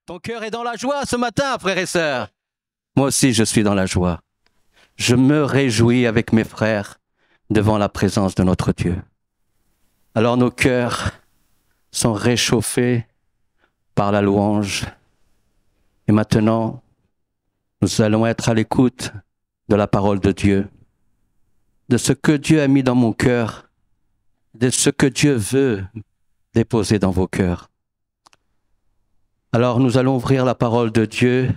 Ton cœur est dans la joie ce matin, frères et sœurs. Moi aussi, je suis dans la joie. Je me réjouis avec mes frères devant la présence de notre Dieu. Alors nos cœurs sont réchauffés par la louange. Et maintenant, nous allons être à l'écoute de la parole de Dieu, de ce que Dieu a mis dans mon cœur, de ce que Dieu veut déposer dans vos cœurs. Alors nous allons ouvrir la parole de Dieu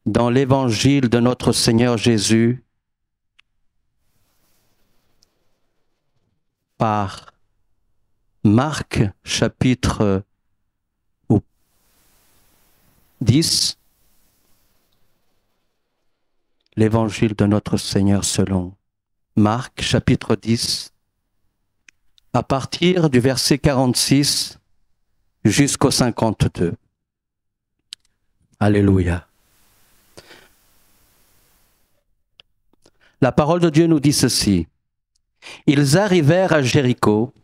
dans l'évangile de notre Seigneur Jésus par Marc chapitre 10, l'évangile de notre Seigneur selon Marc chapitre 10, à partir du verset 46 jusqu'au 52. Alléluia. La parole de Dieu nous dit ceci. Ils arrivèrent à Jéricho,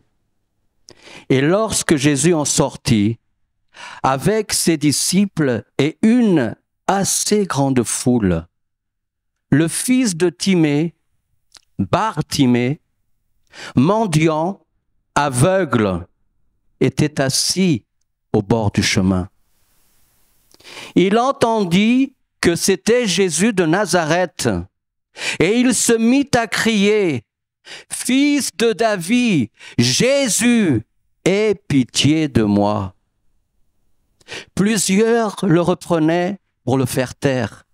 et lorsque Jésus en sortit, avec ses disciples et une assez grande foule, le fils de Timée, Bartimée, mendiant, aveugle, était assis au bord du chemin. Il entendit que c'était Jésus de Nazareth, et il se mit à crier, « Fils de David, Jésus, aie pitié de moi. » Plusieurs le reprenaient pour le faire taire.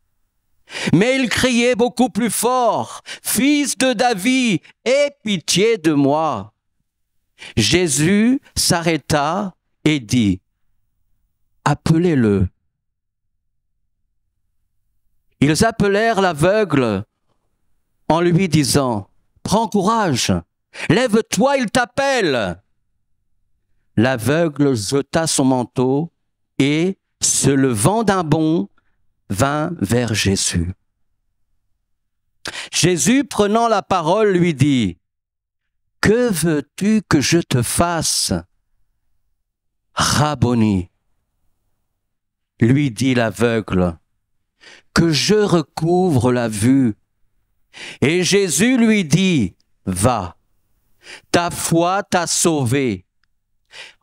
Mais il criait beaucoup plus fort, « Fils de David, aie pitié de moi. » Jésus s'arrêta et dit, « Appelez-le. » Ils appelèrent l'aveugle en lui disant, « Prends courage, lève-toi, il t'appelle. » L'aveugle jeta son manteau et, se levant d'un bond, vint vers Jésus. Jésus, prenant la parole, lui dit, « Que veux-tu que je te fasse, Rabboni ?» Lui dit l'aveugle, « Que je recouvre la vue. » Et Jésus lui dit, « Va, ta foi t'a sauvé. »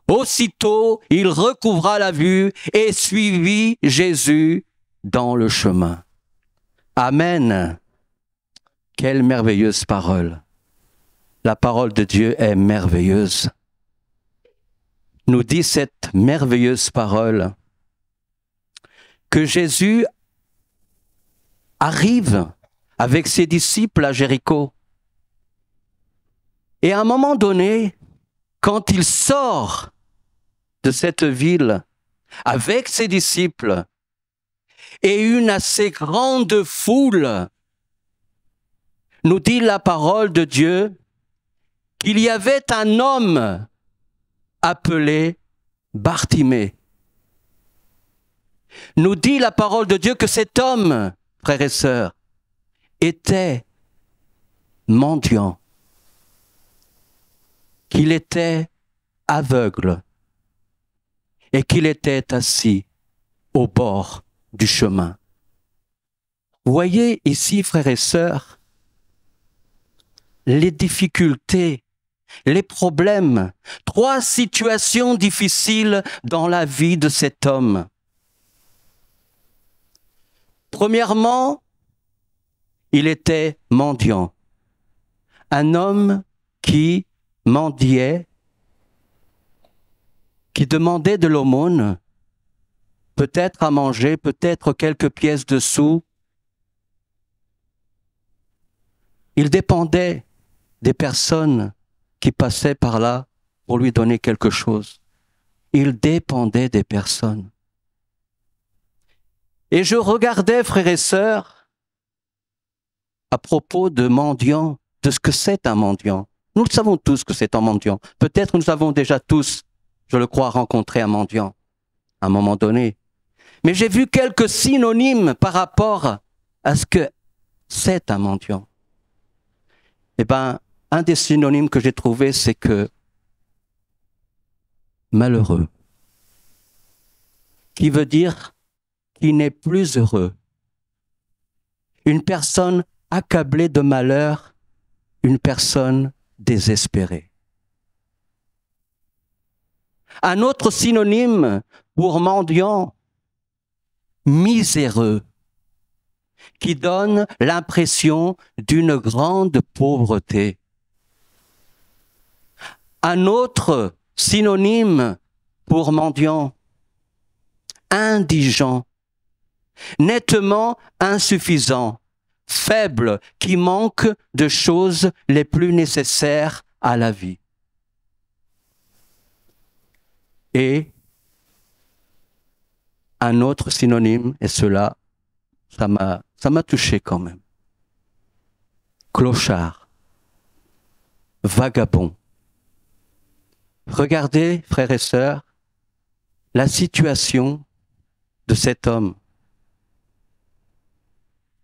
Aussitôt, il recouvra la vue et suivit Jésus dans le chemin. Amen. Quelle merveilleuse parole. La parole de Dieu est merveilleuse. Nous dit cette merveilleuse parole que Jésus arrive avec ses disciples à Jéricho. Et à un moment donné, quand il sort de cette ville avec ses disciples et une assez grande foule, nous dit la parole de Dieu qu'il y avait un homme appelé Bartimée. Nous dit la parole de Dieu que cet homme, frères et sœurs, était mendiant, qu'il était aveugle et qu'il était assis au bord du chemin. Voyez ici, frères et sœurs, les difficultés, les problèmes, 3 situations difficiles dans la vie de cet homme. Premièrement, il était mendiant. Un homme qui mendiait, qui demandait de l'aumône, peut-être à manger, peut-être quelques pièces de sous. Il dépendait des personnes qui passaient par là pour lui donner quelque chose. Il dépendait des personnes. Et je regardais, frères et sœurs, à propos de mendiant, de ce que c'est un mendiant. Nous le savons tous que c'est un mendiant. Peut-être nous avons déjà tous, je le crois, rencontré un mendiant à un moment donné. Mais j'ai vu quelques synonymes par rapport à ce que c'est un mendiant. Eh bien, un des synonymes que j'ai trouvé, c'est que malheureux. qui veut dire qui n'est plus heureux. Une personne accablée de malheur, une personne désespérée. Un autre synonyme pour mendiant, miséreux, qui donne l'impression d'une grande pauvreté. Un autre synonyme pour mendiant, indigent, nettement insuffisant, faible, qui manque de choses les plus nécessaires à la vie. Et un autre synonyme, et cela, ça m'a touché quand même. Clochard, vagabond. Regardez, frères et sœurs, la situation de cet homme.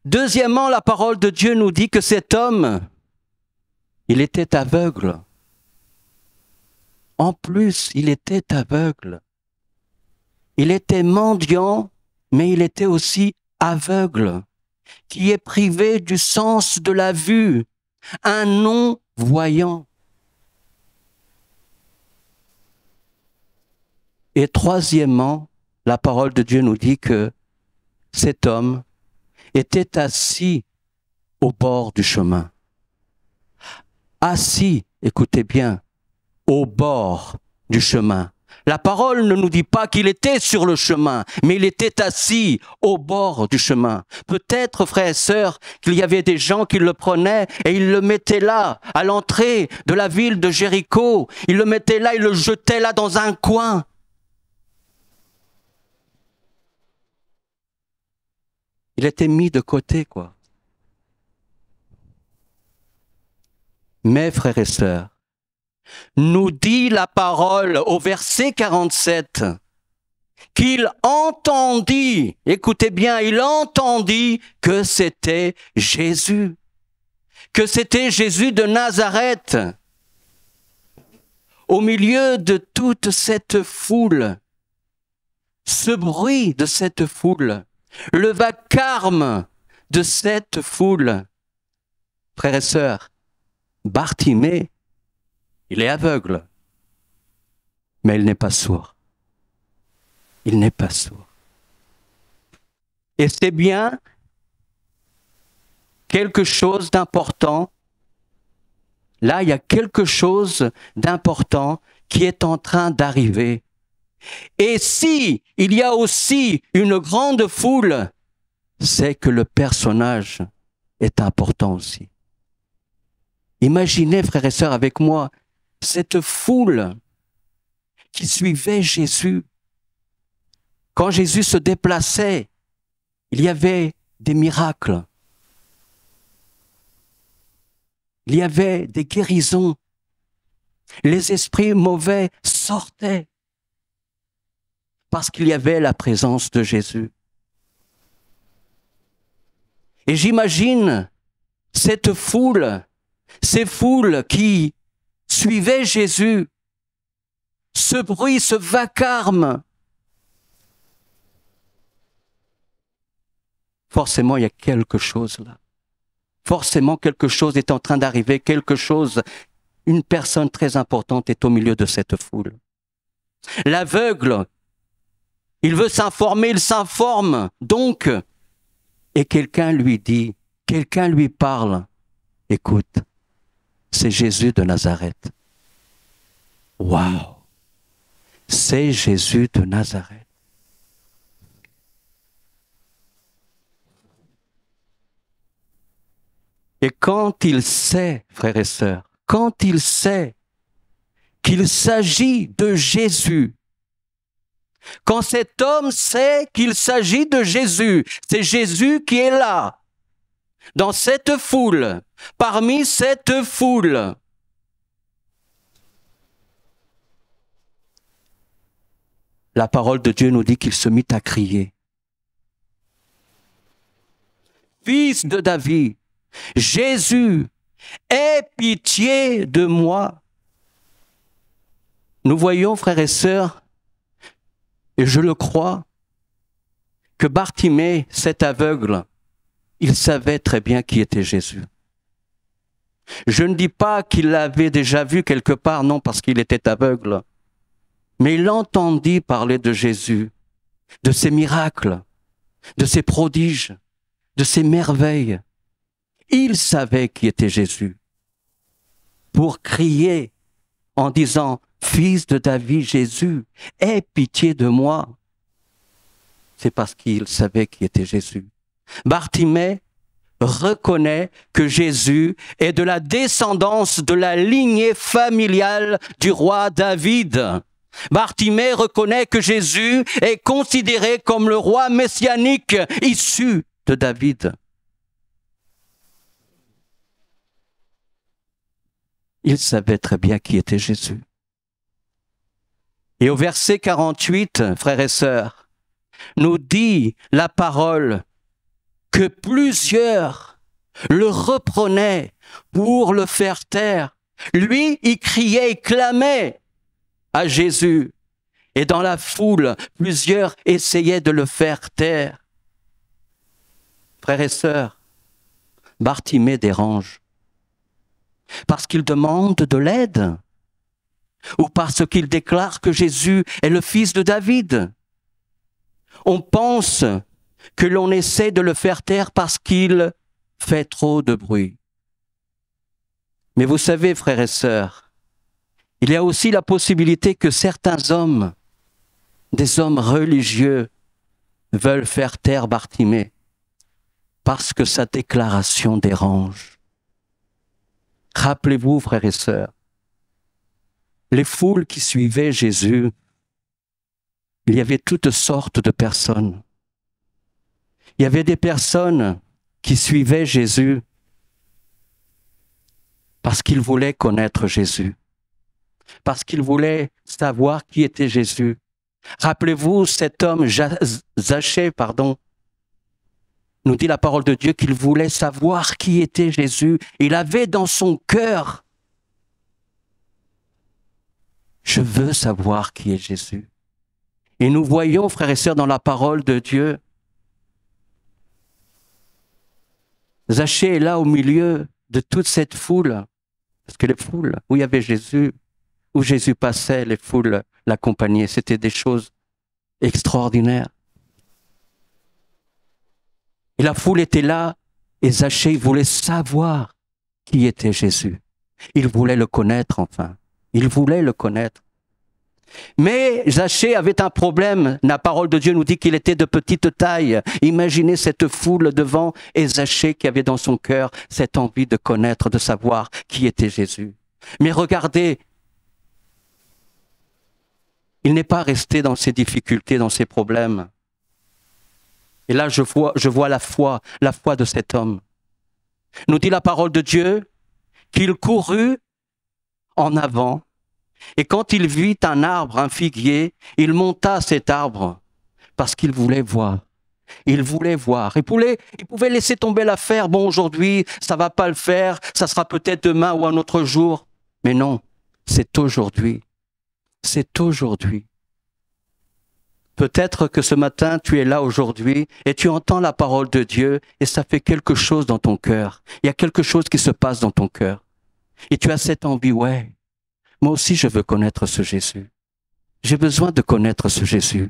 Deuxièmement, la parole de Dieu nous dit que cet homme, il était aveugle. En plus, il était aveugle. Il était mendiant, mais il était aussi aveugle, qui est privé du sens de la vue, un non-voyant. Et troisièmement, la parole de Dieu nous dit que cet homme était assis au bord du chemin. Assis, écoutez bien, au bord du chemin. La parole ne nous dit pas qu'il était sur le chemin, mais il était assis au bord du chemin. Peut-être, frères et sœurs, qu'il y avait des gens qui le prenaient et ils le mettaient là, à l'entrée de la ville de Jéricho. Ils le mettaient là, ils le jetaient là dans un coin. Il était mis de côté, quoi. Mais, frères et sœurs, nous dit la parole au verset 47, qu'il entendit, écoutez bien, il entendit que c'était Jésus de Nazareth. Au milieu de toute cette foule, ce bruit de cette foule, le vacarme de cette foule, frères et sœurs, Bartimée, il est aveugle, mais il n'est pas sourd. Il n'est pas sourd. Et c'est bien quelque chose d'important. Là, il y a quelque chose d'important qui est en train d'arriver. Et si il y a aussi une grande foule, c'est que le personnage est important aussi. Imaginez, frères et sœurs, avec moi, cette foule qui suivait Jésus. Quand Jésus se déplaçait, il y avait des miracles. Il y avait des guérisons. Les esprits mauvais sortaient parce qu'il y avait la présence de Jésus. Et j'imagine cette foule, ces foules qui suivaient Jésus, ce bruit, ce vacarme. Forcément, il y a quelque chose là. Forcément, quelque chose est en train d'arriver, quelque chose, une personne très importante est au milieu de cette foule. L'aveugle, il veut s'informer, il s'informe, donc, et quelqu'un lui dit, quelqu'un lui parle, écoute, c'est Jésus de Nazareth. Waouh! C'est Jésus de Nazareth. Et quand il sait, frères et sœurs, quand il sait qu'il s'agit de Jésus, quand cet homme sait qu'il s'agit de Jésus, c'est Jésus qui est là, dans cette foule, parmi cette foule. La parole de Dieu nous dit qu'il se mit à crier. Fils de David, Jésus, aie pitié de moi. Nous voyons, frères et sœurs, et je le crois, que Bartimée, cet aveugle, il savait très bien qui était Jésus. Je ne dis pas qu'il l'avait déjà vu quelque part, non, parce qu'il était aveugle. Mais il entendit parler de Jésus, de ses miracles, de ses prodiges, de ses merveilles. Il savait qui était Jésus. Pour crier en disant « Fils de David, Jésus, aie pitié de moi », c'est parce qu'il savait qui était Jésus. Bartimée reconnaît que Jésus est de la descendance de la lignée familiale du roi David. Bartimée reconnaît que Jésus est considéré comme le roi messianique issu de David. Il savait très bien qui était Jésus. Et au verset 48, frères et sœurs, nous dit la parole que plusieurs le reprenaient pour le faire taire. Lui, il criait, il clamait à Jésus. Et dans la foule, plusieurs essayaient de le faire taire. Frères et sœurs, Bartimée dérange. Parce qu'il demande de l'aide ou parce qu'il déclare que Jésus est le fils de David. On pense que l'on essaie de le faire taire parce qu'il fait trop de bruit. Mais vous savez, frères et sœurs, il y a aussi la possibilité que certains hommes, des hommes religieux, veulent faire taire Bartimée parce que sa déclaration dérange. Rappelez-vous, frères et sœurs, les foules qui suivaient Jésus, il y avait toutes sortes de personnes. Il y avait des personnes qui suivaient Jésus parce qu'ils voulaient connaître Jésus, parce qu'ils voulaient savoir qui était Jésus. Rappelez-vous, cet homme, Zachée, nous dit la parole de Dieu qu'il voulait savoir qui était Jésus. Il avait dans son cœur, je veux savoir qui est Jésus. Et nous voyons, frères et sœurs, dans la parole de Dieu, Zachée est là au milieu de toute cette foule, parce que les foules où il y avait Jésus, où Jésus passait, les foules l'accompagnaient. C'était des choses extraordinaires. Et la foule était là, et Zachée voulait savoir qui était Jésus. Il voulait le connaître enfin. Il voulait le connaître. Mais Zachée avait un problème. La parole de Dieu nous dit qu'il était de petite taille. Imaginez cette foule devant et Zachée qui avait dans son cœur cette envie de connaître, de savoir qui était Jésus. Mais regardez, il n'est pas resté dans ses difficultés, dans ses problèmes. Et là, je vois la foi de cet homme. Nous dit la parole de Dieu qu'il courut en avant. Et quand il vit un arbre, un figuier, il monta à cet arbre parce qu'il voulait voir. Il voulait voir. Il pouvait laisser tomber l'affaire. Bon, aujourd'hui, ça va pas le faire. Ça sera peut-être demain ou un autre jour. Mais non, c'est aujourd'hui. C'est aujourd'hui. Peut-être que ce matin, tu es là aujourd'hui et tu entends la parole de Dieu et ça fait quelque chose dans ton cœur. Il y a quelque chose qui se passe dans ton cœur. Et tu as cette envie, ouais. Moi aussi, je veux connaître ce Jésus. J'ai besoin de connaître ce Jésus.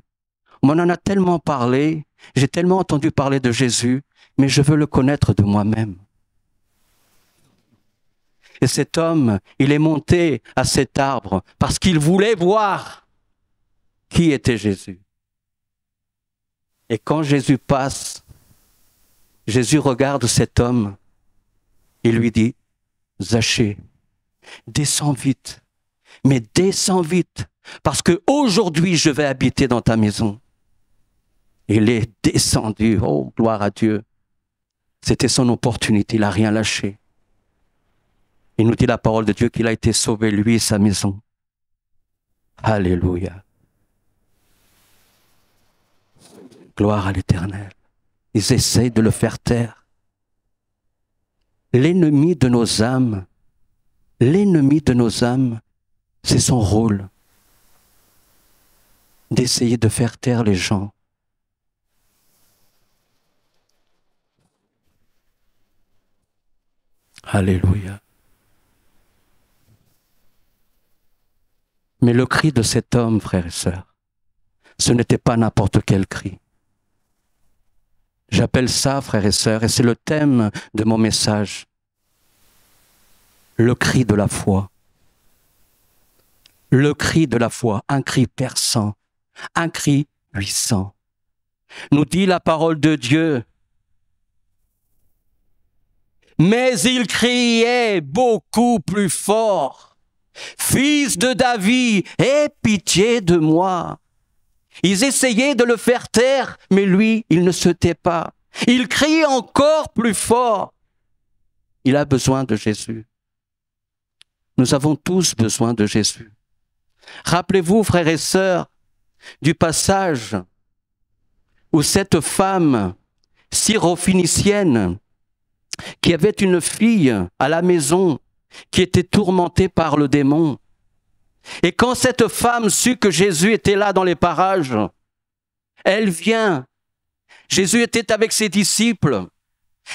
On m'en a tellement parlé, j'ai tellement entendu parler de Jésus, mais je veux le connaître de moi-même. Et cet homme, il est monté à cet arbre parce qu'il voulait voir qui était Jésus. Et quand Jésus passe, Jésus regarde cet homme et lui dit, « Zachée, descends vite. Mais descends vite, parce que aujourd'hui je vais habiter dans ta maison. » Il est descendu, oh gloire à Dieu. C'était son opportunité, il n'a rien lâché. Il nous dit la parole de Dieu qu'il a été sauvé, lui et sa maison. Alléluia. Gloire à l'Éternel. Ils essayent de le faire taire. L'ennemi de nos âmes, c'est son rôle d'essayer de faire taire les gens. Alléluia. Mais le cri de cet homme, frères et sœurs, ce n'était pas n'importe quel cri. J'appelle ça, frères et sœurs, et c'est le thème de mon message, le cri de la foi. Le cri de la foi, un cri perçant, un cri puissant. Nous dit la parole de Dieu. Mais il criait beaucoup plus fort. Fils de David, aie pitié de moi. Ils essayaient de le faire taire, mais lui, il ne se tait pas. Il crie encore plus fort. Il a besoin de Jésus. Nous avons tous besoin de Jésus. Rappelez-vous, frères et sœurs, du passage où cette femme syrophénicienne, qui avait une fille à la maison, qui était tourmentée par le démon. Et quand cette femme sut que Jésus était là dans les parages, elle vient. Jésus était avec ses disciples.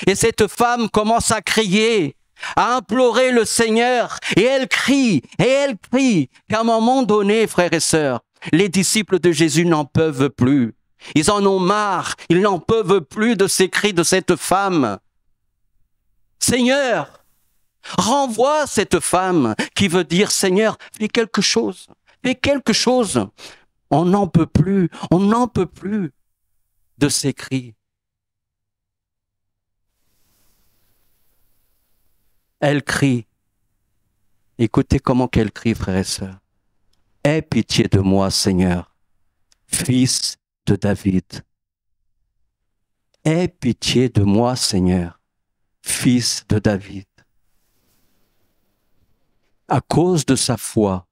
Et cette femme commence à crier, à implorer le Seigneur. Et elle crie, qu'à un moment donné, frères et sœurs, les disciples de Jésus n'en peuvent plus. Ils en ont marre, ils n'en peuvent plus de ces cris de cette femme. Seigneur, renvoie cette femme qui veut dire, Seigneur, fais quelque chose, fais quelque chose. On n'en peut plus de ces cris. Elle crie. Écoutez comment qu'elle crie, frères et sœurs. Aie pitié de moi, Seigneur, fils de David. Aie pitié de moi, Seigneur, fils de David. À cause de sa foi,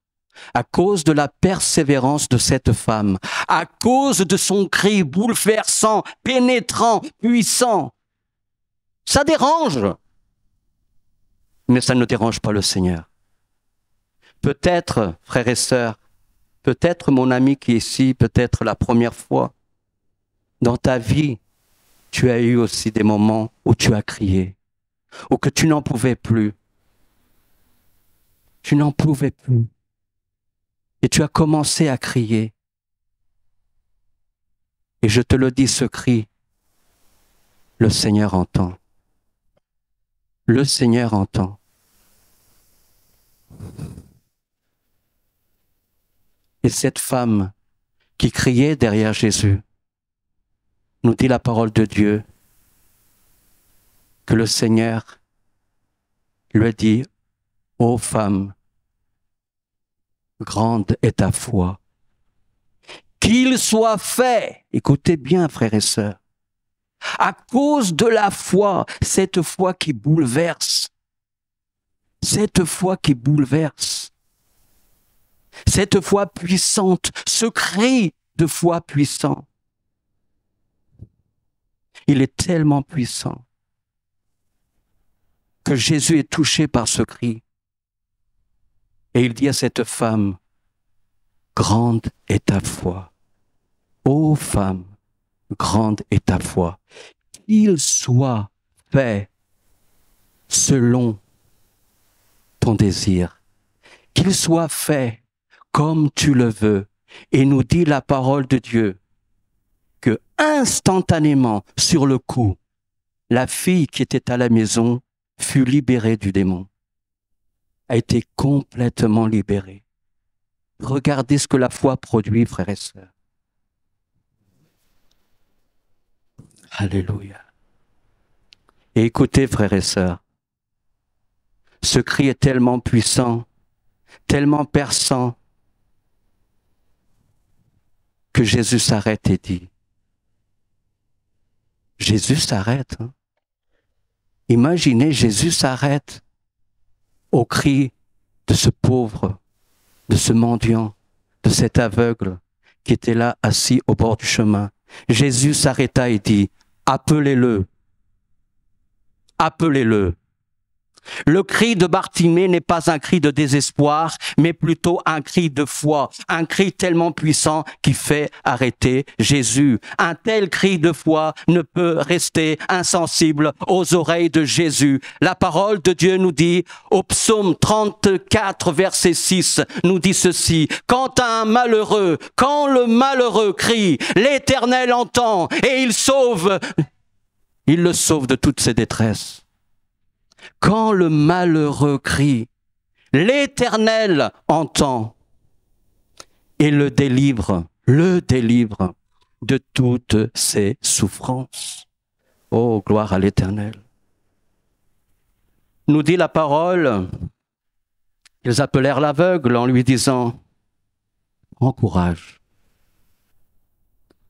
à cause de la persévérance de cette femme, à cause de son cri bouleversant, pénétrant, puissant, ça dérange. Mais ça ne dérange pas le Seigneur. Peut-être, frères et sœurs, peut-être mon ami qui est ici, peut-être la première fois, dans ta vie, tu as eu aussi des moments où tu as crié, ou que tu n'en pouvais plus. Tu n'en pouvais plus. Et tu as commencé à crier. Et je te le dis, ce cri, le Seigneur entend. Le Seigneur entend. Et cette femme qui criait derrière Jésus, nous dit la parole de Dieu, que le Seigneur lui dit, ô femme, grande est ta foi. Qu'il soit fait, écoutez bien frères et sœurs, à cause de la foi, cette foi qui bouleverse, cette foi puissante, ce cri de foi puissant. Il est tellement puissant que Jésus est touché par ce cri. Et il dit à cette femme, grande est ta foi. Ô femme, grande est ta foi. Qu'il soit fait selon ton désir. Qu'il soit fait comme tu le veux. Et nous dit la parole de Dieu que instantanément, sur le coup, la fille qui était à la maison fut libérée du démon. A été complètement libérée. Regardez ce que la foi produit, frères et sœurs. Alléluia. Et écoutez, frères et sœurs, ce cri est tellement puissant, tellement perçant, que Jésus s'arrête et dit, Jésus s'arrête. Hein? Imaginez, Jésus s'arrête au cri de ce pauvre, de ce mendiant, de cet aveugle qui était là assis au bord du chemin. Jésus s'arrêta et dit, appelez-le, appelez-le. Le cri de Bartimée n'est pas un cri de désespoir, mais plutôt un cri de foi, un cri tellement puissant qui fait arrêter Jésus. Un tel cri de foi ne peut rester insensible aux oreilles de Jésus. La parole de Dieu nous dit, au psaume 34, verset 6, nous dit ceci, « Quand le malheureux crie, l'Éternel entend et il le sauve de toutes ses détresses. » Quand le malheureux crie, l'Éternel entend et le délivre de toutes ses souffrances. Oh, gloire à l'Éternel. Nous dit la parole, ils appelèrent l'aveugle en lui disant, « Prends courage,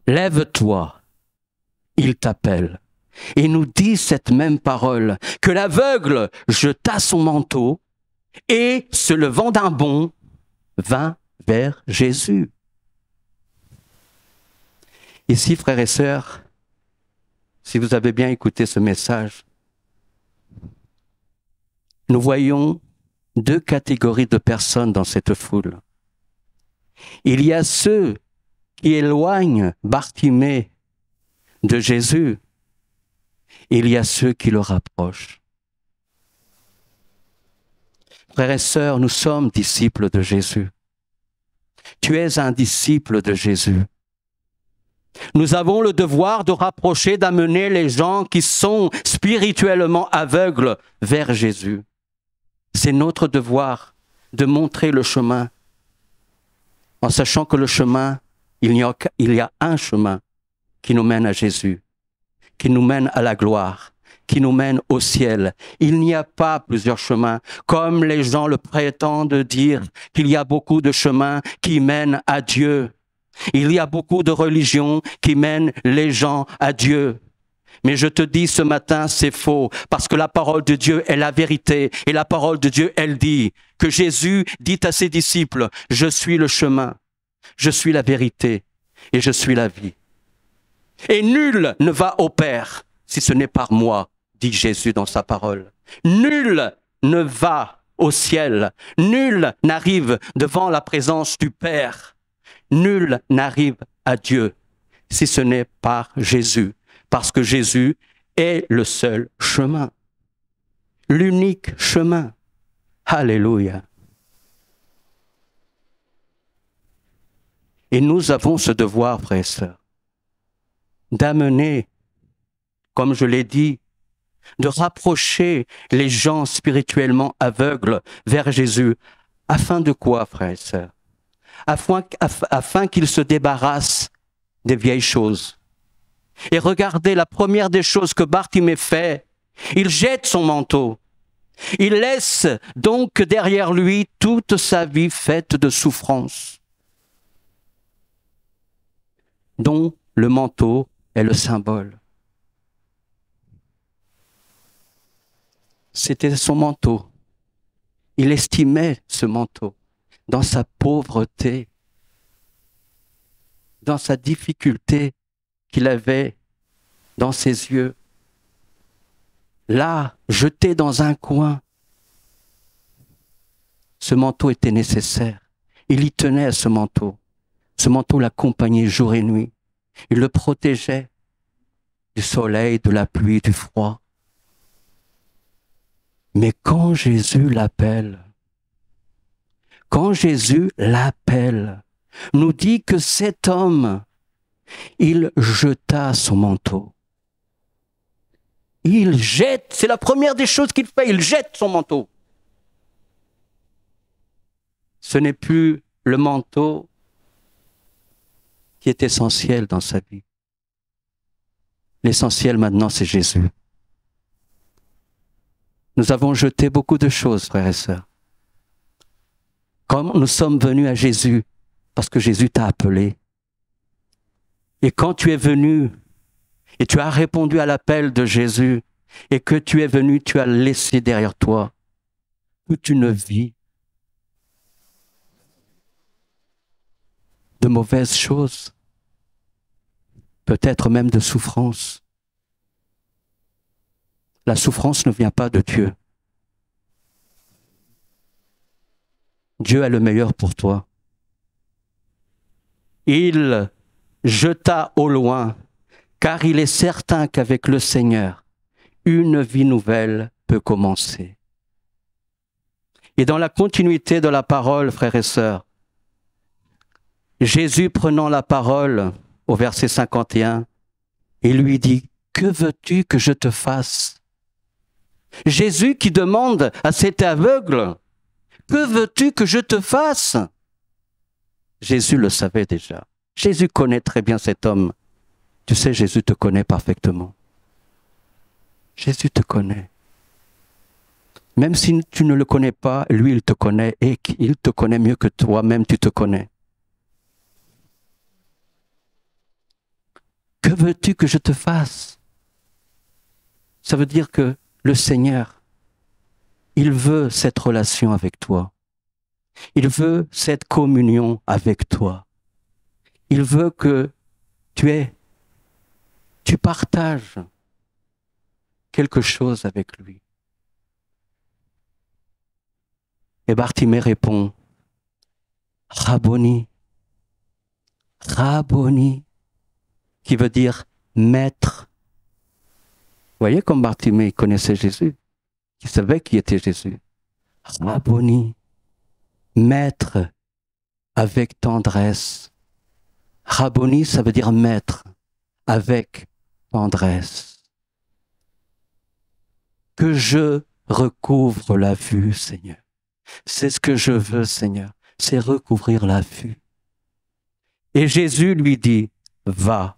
lève-toi, il t'appelle. » Et nous dit cette même parole, que l'aveugle jeta son manteau et, se levant d'un bond, vint vers Jésus. Ici, frères et sœurs, si vous avez bien écouté ce message, nous voyons deux catégories de personnes dans cette foule. Il y a ceux qui éloignent Bartimée de Jésus. Il y a ceux qui le rapprochent. Frères et sœurs, nous sommes disciples de Jésus. Tu es un disciple de Jésus. Nous avons le devoir de rapprocher, d'amener les gens qui sont spirituellement aveugles vers Jésus. C'est notre devoir de montrer le chemin, en sachant que le chemin, il y a un chemin qui nous mène à Jésus, qui nous mène à la gloire, qui nous mène au ciel. Il n'y a pas plusieurs chemins, comme les gens le prétendent dire qu'il y a beaucoup de chemins qui mènent à Dieu. Il y a beaucoup de religions qui mènent les gens à Dieu. Mais je te dis ce matin, c'est faux, parce que la parole de Dieu est la vérité. Et la parole de Dieu, elle dit que Jésus dit à ses disciples, « Je suis le chemin, je suis la vérité et je suis la vie. Et nul ne va au Père si ce n'est par moi, dit Jésus dans sa parole. Nul ne va au ciel, nul n'arrive devant la présence du Père. Nul n'arrive à Dieu si ce n'est par Jésus, parce que Jésus est le seul chemin, l'unique chemin. Alléluia. Et nous avons ce devoir, frères et sœurs, d'amener, comme je l'ai dit, de rapprocher les gens spirituellement aveugles vers Jésus. Afin de quoi, frères et sœurs? Afin qu'ils se débarrassent des vieilles choses. Et regardez, la première des choses que Bartimée fait, il jette son manteau. Il laisse donc derrière lui toute sa vie faite de souffrances, dont le manteau est le symbole. C'était son manteau. Il estimait ce manteau dans sa pauvreté, dans sa difficulté qu'il avait dans ses yeux. Là, jeté dans un coin, ce manteau était nécessaire. Il y tenait à ce manteau. Ce manteau l'accompagnait jour et nuit. Il le protégeait du soleil, de la pluie, du froid. Mais quand Jésus l'appelle, nous dit que cet homme, il jeta son manteau. Il jette, c'est la première des choses qu'il fait, il jette son manteau. Ce n'est plus le manteau qui est essentiel dans sa vie. L'essentiel maintenant, c'est Jésus. Nous avons jeté beaucoup de choses, frères et sœurs. Comme nous sommes venus à Jésus, parce que Jésus t'a appelé. Et quand tu es venu, et tu as répondu à l'appel de Jésus, et que tu es venu, tu as laissé derrière toi toute une vie de mauvaises choses, peut-être même de souffrance. La souffrance ne vient pas de Dieu. Dieu a le meilleur pour toi. Il jeta au loin, car il est certain qu'avec le Seigneur, une vie nouvelle peut commencer. Et dans la continuité de la parole, frères et sœurs, Jésus prenant la parole au verset 51, il lui dit, « Que veux-tu que je te fasse ?» Jésus qui demande à cet aveugle, « Que veux-tu que je te fasse ?» Jésus le savait déjà. Jésus connaît très bien cet homme. Tu sais, Jésus te connaît parfaitement. Jésus te connaît. Même si tu ne le connais pas, lui, il te connaît et il te connaît mieux que toi-même, tu te connais. Que veux-tu que je te fasse? Ça veut dire que le Seigneur, il veut cette relation avec toi. Il veut cette communion avec toi. Il veut que tu partages quelque chose avec lui. Et Bartimée répond, Rabboni, Rabboni, qui veut dire maître. Vous voyez comme Bartimée connaissait Jésus, il savait qui était Jésus. Rabboni, maître, avec tendresse. Rabboni, ça veut dire maître, avec tendresse. Que je recouvre la vue, Seigneur. C'est ce que je veux, Seigneur, c'est recouvrir la vue. Et Jésus lui dit, va,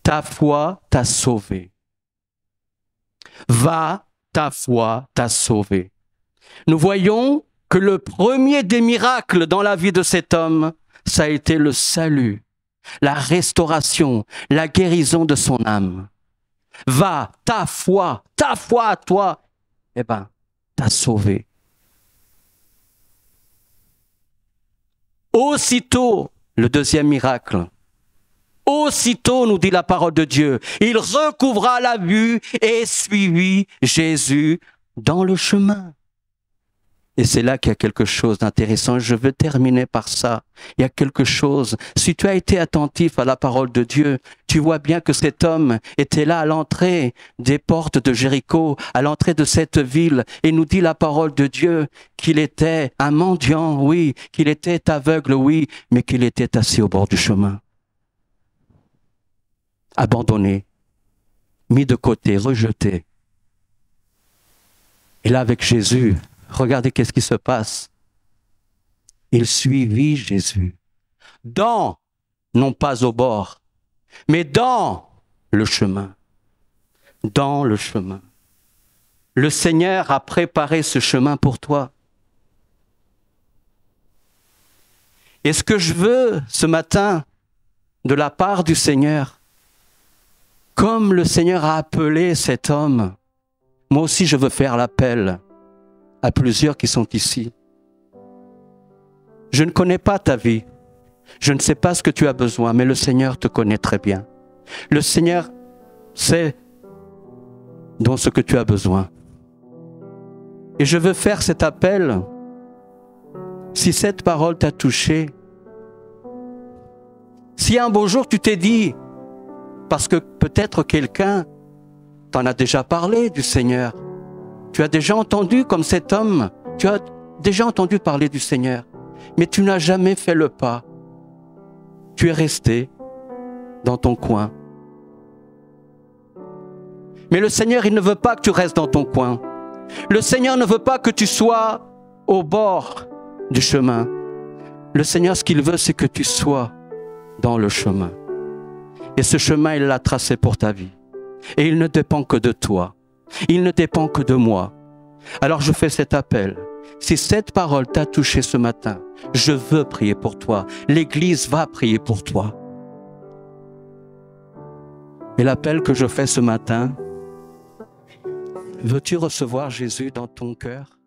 ta foi t'a sauvé. Va, ta foi t'a sauvé. Nous voyons que le premier des miracles dans la vie de cet homme, ça a été le salut, la restauration, la guérison de son âme. Va, ta foi à toi, eh ben, t'a sauvé. Aussitôt, le deuxième miracle, aussitôt, nous dit la parole de Dieu, il recouvra la vue et suivit Jésus dans le chemin. Et c'est là qu'il y a quelque chose d'intéressant. Je veux terminer par ça. Il y a quelque chose. Si tu as été attentif à la parole de Dieu, tu vois bien que cet homme était là à l'entrée des portes de Jéricho, à l'entrée de cette ville. Et nous dit la parole de Dieu qu'il était un mendiant, oui, qu'il était aveugle, oui, mais qu'il était assis au bord du chemin. Abandonné, mis de côté, rejeté. Et là, avec Jésus, regardez qu'est-ce qui se passe. Il suivit Jésus. Non pas au bord, mais dans le chemin. Dans le chemin. Le Seigneur a préparé ce chemin pour toi. Et ce que je veux ce matin, de la part du Seigneur, comme le Seigneur a appelé cet homme, moi aussi je veux faire l'appel à plusieurs qui sont ici. Je ne connais pas ta vie. Je ne sais pas ce que tu as besoin, mais le Seigneur te connaît très bien. Le Seigneur sait dont ce que tu as besoin. Et je veux faire cet appel. Si cette parole t'a touché, si un beau jour tu t'es dit, parce que peut-être quelqu'un t'en a déjà parlé du Seigneur, tu as déjà entendu comme cet homme, tu as déjà entendu parler du Seigneur, mais tu n'as jamais fait le pas. Tu es resté dans ton coin. Mais le Seigneur, il ne veut pas que tu restes dans ton coin. Le Seigneur ne veut pas que tu sois au bord du chemin. Le Seigneur, ce qu'il veut, c'est que tu sois dans le chemin. Et ce chemin, il l'a tracé pour ta vie. Et il ne dépend que de toi. Il ne dépend que de moi. Alors je fais cet appel. Si cette parole t'a touché ce matin, je veux prier pour toi. L'Église va prier pour toi. Et l'appel que je fais ce matin, veux-tu recevoir Jésus dans ton cœur ?